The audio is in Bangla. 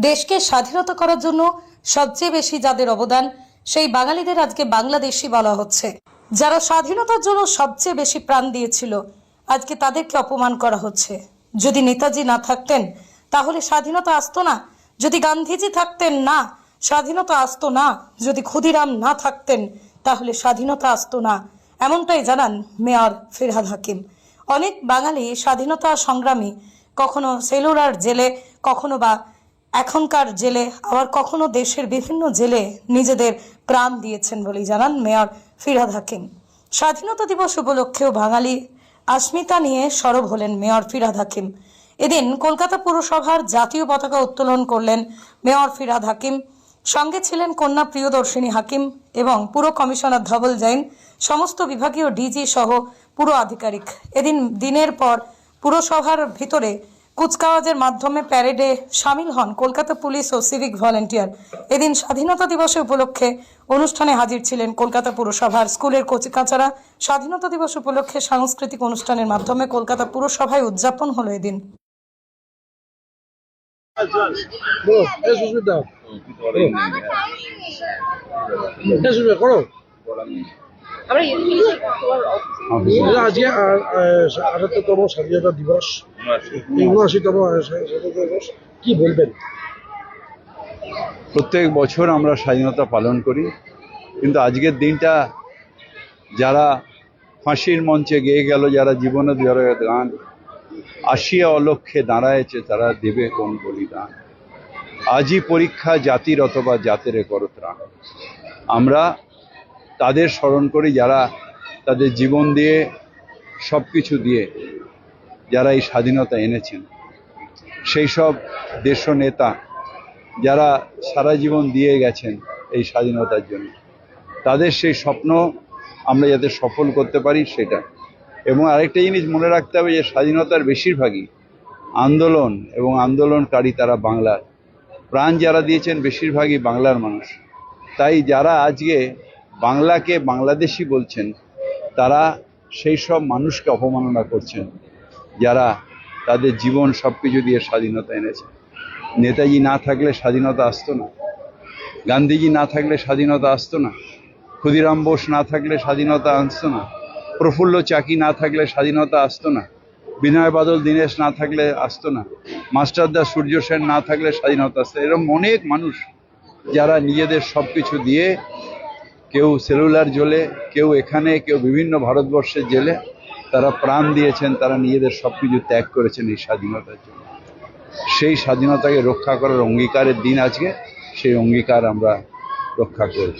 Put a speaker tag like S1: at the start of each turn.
S1: দেশকে স্বাধীনতা করার জন্য সবচেয়ে বেশি যাদের অবদান সেই বাঙালিদের আজকে বাংলাদেশী বলা হচ্ছে। যারা স্বাধীনতার জন্য সবচেয়ে বেশি প্রাণ দিয়েছিল আজকে তাদেরকে অপমান করা হচ্ছে। যদি নেতাজি না থাকতেন তাহলে স্বাধীনতা আসতো না, যদি গান্ধীজি থাকতেন না স্বাধীনতা আসতো না, যদি ক্ষুদিরাম না থাকতেন তাহলে স্বাধীনতা আসতো না, এমনটাই জানান মেয়র ফিরহাদ হাকিম। অনেক বাঙালি স্বাধীনতা সংগ্রামী কখনো সেলুলার জেলে, কখনো বা এখনকার জেলে, আবার কখনো দেশের বিভিন্ন জেলে নিজেদের প্রাণ দিয়েছেন বলেই জানান মেয়র ফিরহাদ হাকিম। স্বাধীনতা দিবস উপলক্ষেও বাঙালি আস্মিতা নিয়ে সরব হলেন মেয়র ফিরহাদ হাকিম। এদিন কলকাতা পুরসভার জাতীয় পতাকা উত্তোলন করলেন মেয়র ফিরহাদ হাকিম। সঙ্গে ছিলেন কন্যা প্রিয়দর্শিনী হাকিম এবং পুরো কমিশনার ধবল জৈন, সমস্ত বিভাগীয় ডিজি সহ পুরো আধিকারিক। এদিন দিনের পর পুরসভার ভিতরে কুচকাওয়াজের মাধ্যমে প্যারেডে সামিল হন কলকাতা পুলিশ ও সিভিক ভলেন্টিয়ার। এদিন স্বাধীনতা দিবস উপলক্ষে অনুষ্ঠানে হাজির ছিলেন কলকাতা পুরসভার স্কুলের কচিকাঁচারা। স্বাধীনতা দিবস উপলক্ষে সাংস্কৃতিক অনুষ্ঠানের মাধ্যমে কলকাতা পুরসভায় উদযাপন হলো এদিন।
S2: আজকে ৭৮তম স্বাধীনতা দিবস, ৭৯তম স্বাধীনতা দিবস, কি বলবেন?
S3: প্রত্যেক বছর আমরা স্বাধীনতা পালন করি, কিন্তু আজকের দিনটা যারা ফাঁসির মঞ্চে গেয়ে গেল, যারা জীবনে গান আসিয়া অলক্ষ্যে দাঁড়ায়েছে, তারা দেবে কোন বলিদান, আজই পরীক্ষা জাতির অথবা জাতের করো ত্রাণ। আমরা তাদের স্মরণ করি যারা তাদের জীবন দিয়ে সব কিছু দিয়ে যারা এই স্বাধীনতা এনেছেন, সেই সব দেশ নেতা যারা সারা জীবন দিয়ে গেছেন এই স্বাধীনতার জন্য, তাদের সেই স্বপ্ন আমরা যাতে সফল করতে পারি সেটা। এবং আরেকটা জিনিস মনে রাখতে হবে যে স্বাধীনতার বেশিরভাগই আন্দোলন এবং আন্দোলনকারী তারা বাংলার, প্রাণ যারা দিয়েছেন বেশিরভাগই বাংলার মানুষ। তাই যারা আজকে বাংলাকে বাংলাদেশি বলছেন তারা সেই সব মানুষকে অপমাননা করছেন যারা তাদের জীবন সব কিছু দিয়ে স্বাধীনতা এনেছে। নেতাজি না থাকলে স্বাধীনতা আসতো না, গান্ধীজি না থাকলে স্বাধীনতা আসতো না, ক্ষুদিরাম বোস না থাকলে স্বাধীনতা আসতো না, প্রফুল্ল চাকি না থাকলে স্বাধীনতা আসতো না, বিনয় বাদল দীনেশ না থাকলে আসতো না, মাস্টারদা সূর্য সেন না থাকলে স্বাধীনতা আসতো। এরকম অনেক মানুষ যারা নিজেদের সব কিছু দিয়ে, কেউ সেলুলার জেলে, কেউ এখানে, কেউ বিভিন্ন ভারতবর্ষের জেলে, তারা প্রাণ দিয়েছেন, তারা নিজেদের সব কিছু ত্যাগ করেছেন এই স্বাধীনতার জন্য। সেই স্বাধীনতাকে রক্ষা করার অঙ্গীকারের দিন আজকে, সেই অঙ্গীকার আমরা রক্ষা করব।